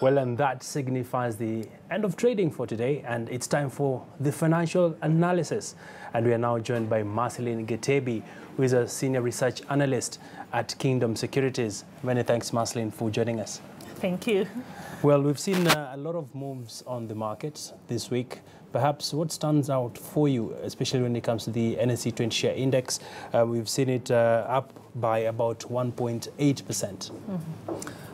Well, and that signifies the end of trading for today, and it's time for the financial analysis. And we are now joined by Marceline Getebi, who is a senior research analyst at Kingdom Securities. Many thanks, Marceline, for joining us. Thank you. Well, we've seen a lot of moves on the market this week. Perhaps what stands out for you, especially when it comes to the NSE 20 share index? We've seen it up by about 1.8%.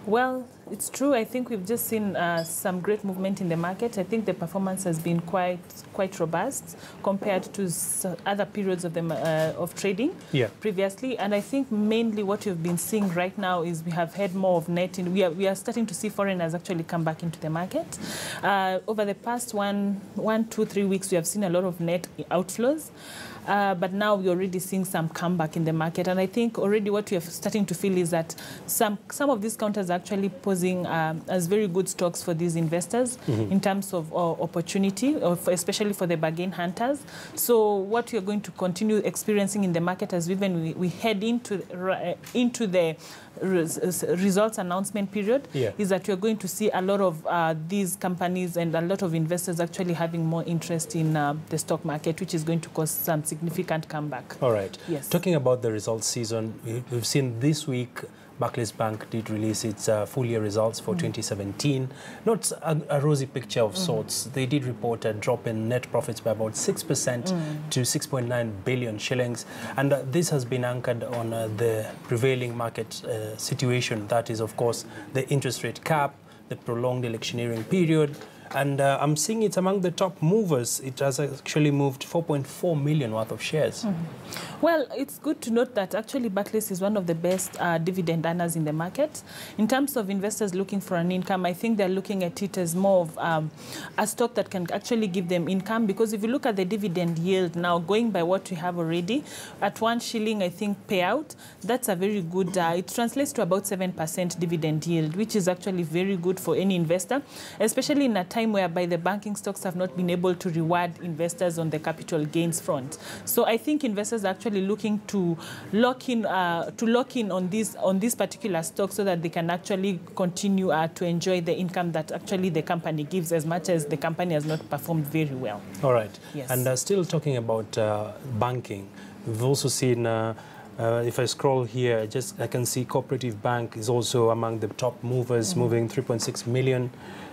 Well, it's true. I think we've just seen some great movement in the market. I think the performance has been quite robust compared to other periods of of trading previously. And I think mainly what we've been seeing right now is we have had more of net. We are starting to see foreigners actually come back into the market. Over the past 2-3 weeks, we have seen a lot of net outflows. But now we're already seeing some comeback in the market. And I think already what we are starting to feel is that some of these counters are actually posing as very good stocks for these investors in terms of opportunity, especially for the bargain hunters. So what we are going to continue experiencing in the market as we head into the results announcement period is that you're going to see a lot of these companies and a lot of investors actually having more interest in the stock market, which is going to cause some significant comeback. All right. Yes. Talking about the results season, we've seen this week Barclays Bank did release its full year results for 2017. Not a rosy picture of sorts. They did report a drop in net profits by about 6% to 6.9 billion shillings. And this has been anchored on the prevailing market situation. That is, of course, the interest rate cap, the prolonged electioneering period. And I'm seeing it's among the top movers. It has actually moved 4.4 million worth of shares. Well, it's good to note that actually Barclays is one of the best dividend earners in the market. In terms of investors looking for an income, I think they're looking at it as more of a stock that can actually give them income. Because if you look at the dividend yield now, going by what we have already, at 1 shilling, I think, payout, that's a very good, it translates to about 7% dividend yield, which is actually very good for any investor, especially in a time whereby the banking stocks have not been able to reward investors on the capital gains front. So I think investors are actually looking to lock in on this particular stock so that they can actually continue to enjoy the income that actually the company gives, as much as the company has not performed very well. All right. Yes. And still talking about banking, we've also seen if I scroll here, I can see Cooperative Bank is also among the top movers, moving 3.6 million.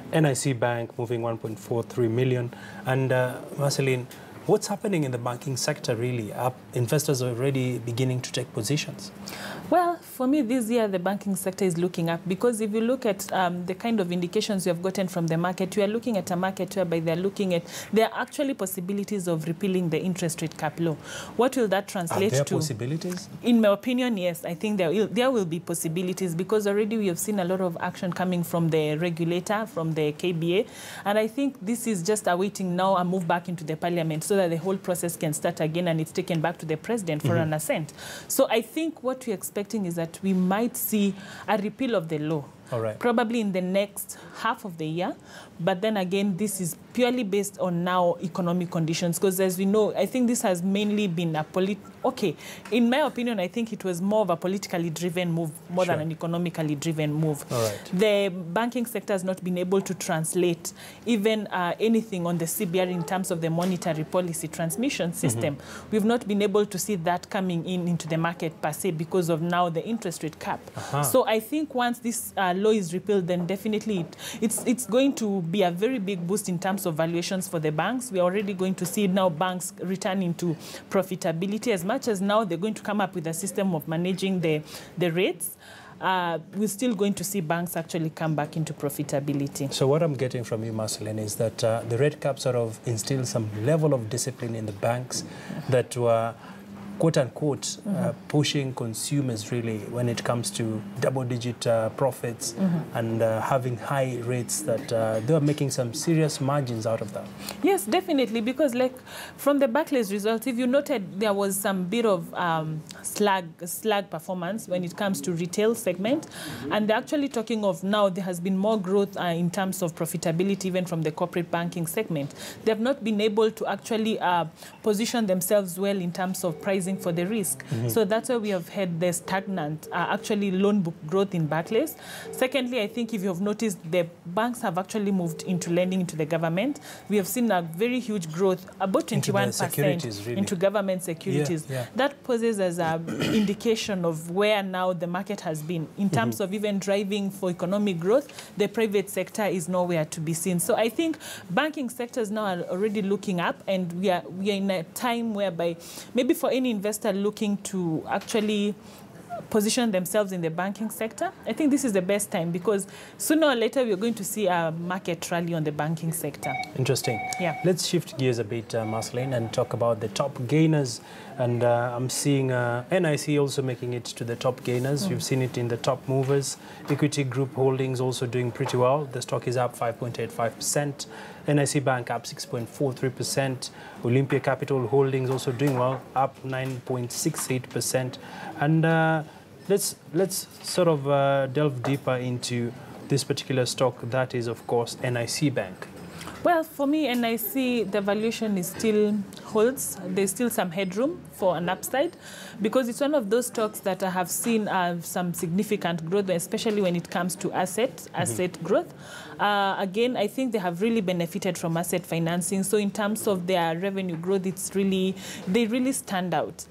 NIC Bank moving 1.43 million. And Marceline, what's happening in the banking sector really? Are investors already beginning to take positions? Well, for me, this year, the banking sector is looking up, because if you look at the kind of indications you have gotten from the market, you are looking at a market whereby there are actually possibilities of repealing the interest rate cap law. What will that translate to? Are there possibilities? In my opinion, yes. I think there will be possibilities, because already we have seen a lot of action coming from the regulator, from the KBA. And I think this is just awaiting now a move back into the parliament so that the whole process can start again and it's taken back to the president for an assent. So I think what we're expecting is that we might see a repeal of the law. All right. Probably in the next half of the year. But then again, this is purely based on now economic conditions. Because as we know, I think this has mainly been a in my opinion, I think it was more of a politically driven move, more than an economically driven move. All right. The banking sector has not been able to translate even anything on the CBR in terms of the monetary policy transmission system. We've not been able to see that coming into the market per se because of now the interest rate cap. So I think once this law is repealed, then definitely it's going to be a very big boost in terms of valuations for the banks. We're already going to see now banks returning to profitability, as much as now they're going to come up with a system of managing the rates. We're still going to see banks actually come back into profitability. So what I'm getting from you, Marceline, is that the rate cap sort of instills some level of discipline in the banks that were quote-unquote, pushing consumers really when it comes to double-digit profits and having high rates, that they are making some serious margins out of that. Yes, definitely, because like from the Barclays results, if you noted, there was some bit of slag performance when it comes to retail segment. And they're actually talking of now there has been more growth in terms of profitability even from the corporate banking segment. They have not been able to actually position themselves well in terms of pricing pricing for the risk. So that's why we have had the stagnant, actually loan book growth in Barclays. Secondly, I think if you have noticed, the banks have actually moved into lending into the government. We have seen a very huge growth, about 21% into government securities. That poses as an indication of where now the market has been. In terms of even driving for economic growth, the private sector is nowhere to be seen. So I think banking sectors now are already looking up, and we are in a time whereby maybe for any investor looking to actually position themselves in the banking sector, I think this is the best time, because sooner or later we're going to see a market rally on the banking sector. Interesting. Yeah. Let's shift gears a bit, Marceline, and talk about the top gainers. And I'm seeing NIC also making it to the top gainers. You've seen it in the top movers. Equity Group Holdings also doing pretty well. The stock is up 5.85%. NIC Bank up 6.43%. Olympia Capital Holdings also doing well, up 9.68%. And let's sort of delve deeper into this particular stock, that is, of course, NIC Bank. Well, for me, NIC, the valuation is still holds. There's still some headroom for an upside, because it's one of those stocks that I have seen some significant growth, especially when it comes to asset growth. Again, I think they have really benefited from asset financing. So in terms of their revenue growth, they really stand out.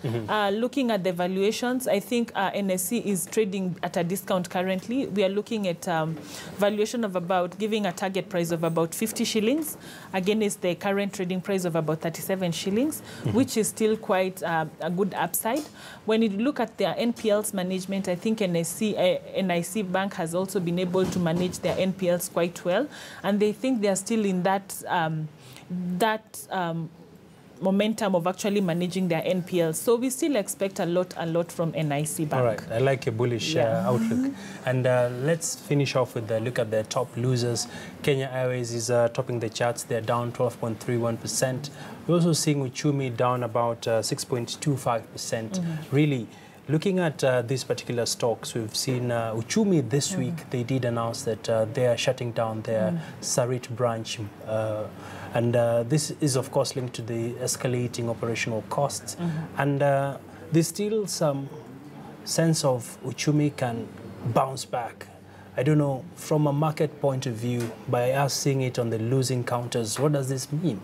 Looking at the valuations, I think NSC is trading at a discount currently. We are looking at valuation of about, giving a target price of about 50 shillings. Again, it's the current trading price of about 37 shillings, which is still quite a good upside. When you look at their NPLs management, I think NIC Bank has also been able to manage their NPLs quite well, and they think they are still in that momentum of actually managing their NPLs. So we still expect a lot from NIC Bank. All right, I like a bullish outlook. And let's finish off with a look at the top losers. Kenya Airways is topping the charts. They're down 12.31%. We're also seeing Uchumi down about 6.25%. Really, looking at these particular stocks, we've seen Uchumi this week. They did announce that they are shutting down their Sarit branch. And this is, of course, linked to the escalating operational costs. And there's still some sense of Uchumi can bounce back. I don't know, from a market point of view, by us seeing it on the losing counters, what does this mean?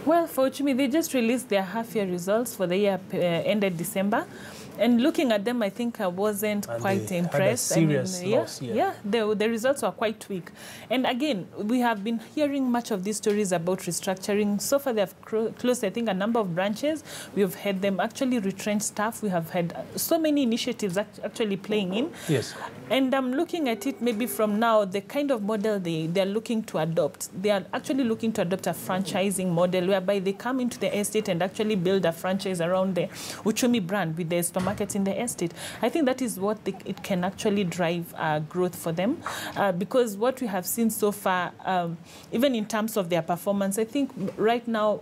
Well, for Uchumi, they just released their half-year results for the year ended December. And looking at them, I think I wasn't quite impressed. Had a serious loss, the results were quite weak. And again, we have been hearing much of these stories about restructuring. So far, they have closed, I think, a number of branches. We have had them actually retrench staff. We have had so many initiatives actually playing in. Yes. And I'm looking at it maybe from now, the kind of model they're looking to adopt. They are actually looking to adopt a franchising model whereby they come into the estate and actually build a franchise around the Uchumi brand with the markets in the estate. I think that is what it can actually drive growth for them, because what we have seen so far, even in terms of their performance, I think right now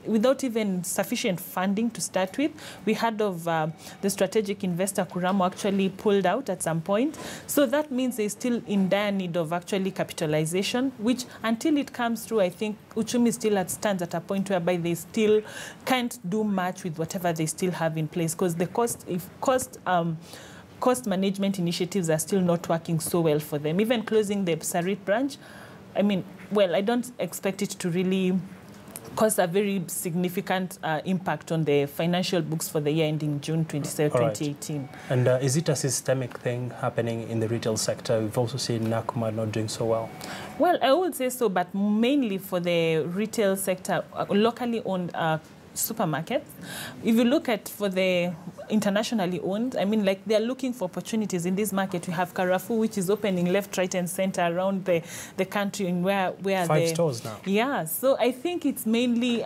without even sufficient funding to start with, we heard of the strategic investor Kuramo actually pulled out at some point. So that means they're still in dire need of actually capitalization, which until it comes through, I think Uchumi still stands at a point whereby they still can't do much with whatever they still have in place, because the cost management initiatives are still not working so well for them. Even closing the Sarit branch, I mean, well, I don't expect it to really cause a very significant impact on the financial books for the year ending June 2018. And is it a systemic thing happening in the retail sector? We've also seen Nakuma not doing so well. Well, I would say so, but mainly for the retail sector, locally owned supermarkets. If you look at for the internationally owned, I mean, like, they're looking for opportunities in this market. We have Carrefour, which is opening left, right, and center around the country, and where 5 stores now. Yeah, so I think it's mainly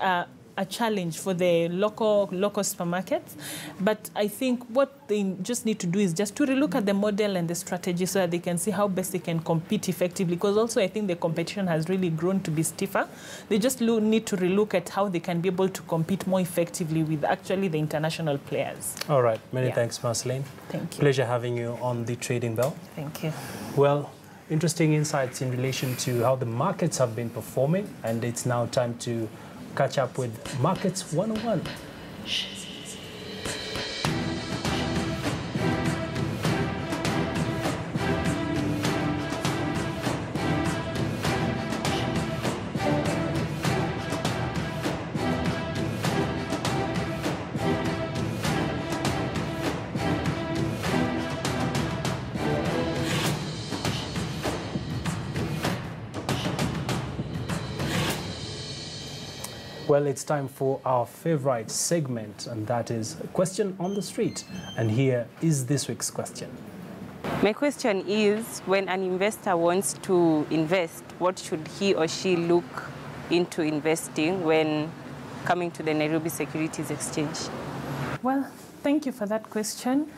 a challenge for the local supermarkets. But I think what they just need to do is just to relook at the model and the strategy so that they can see how best they can compete effectively. Because also I think the competition has really grown to be stiffer. They just need to relook at how they can be able to compete more effectively with actually the international players. All right. Many thanks, Marceline. Thank you. Pleasure having you on the Trading Bell. Thank you. Well, interesting insights in relation to how the markets have been performing, and it's now time to catch up with Markets 101. Well, it's time for our favorite segment, and that is a question on the street. And here is this week's question. My question is, when an investor wants to invest, what should he or she look into investing when coming to the Nairobi Securities Exchange? Well, thank you for that question.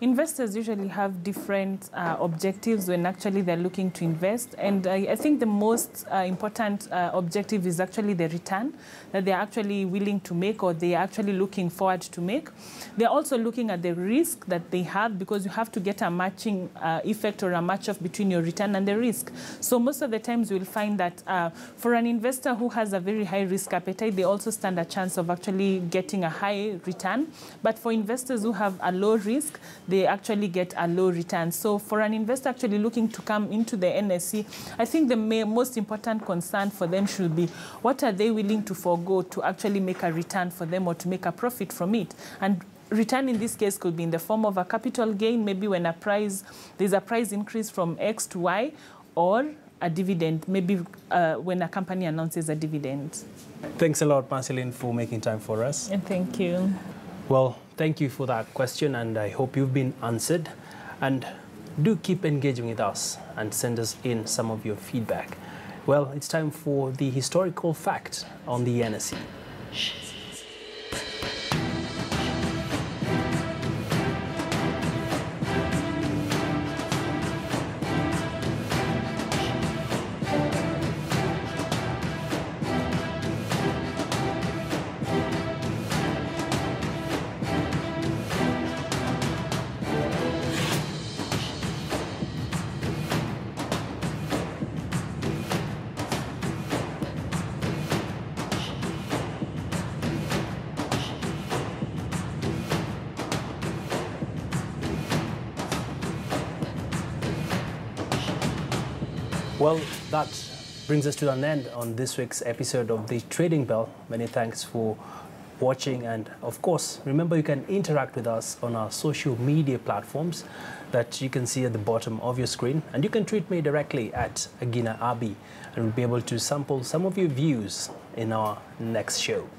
Investors usually have different objectives when actually they're looking to invest. And I think the most important objective is actually the return that they're actually willing to make, or they're actually looking forward to make. They're also looking at the risk that they have, because you have to get a matching effect or a match-off between your return and the risk. So most of the times you'll find that for an investor who has a very high risk appetite, they also stand a chance of actually getting a high return. But for investors who have a low risk, they actually get a low return. So for an investor actually looking to come into the NSE, I think the most important concern for them should be, what are they willing to forego to actually make a return for them, or to make a profit from it? And return in this case could be in the form of a capital gain, maybe when there's a price increase from X to Y, or a dividend, maybe when a company announces a dividend. Thanks a lot, Marceline, for making time for us. And thank you. Well, thank you for that question, and I hope you've been answered. And do keep engaging with us and send us in some of your feedback. Well, it's time for the historical fact on the NSE. Well, that brings us to an end on this week's episode of The Trading Bell. Many thanks for watching, and of course, remember you can interact with us on our social media platforms that you can see at the bottom of your screen, and you can tweet me directly at Agina Abi, and we'll be able to sample some of your views in our next show.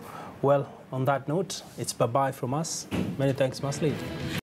Well, on that note, it's bye-bye from us. Many thanks, Masleet.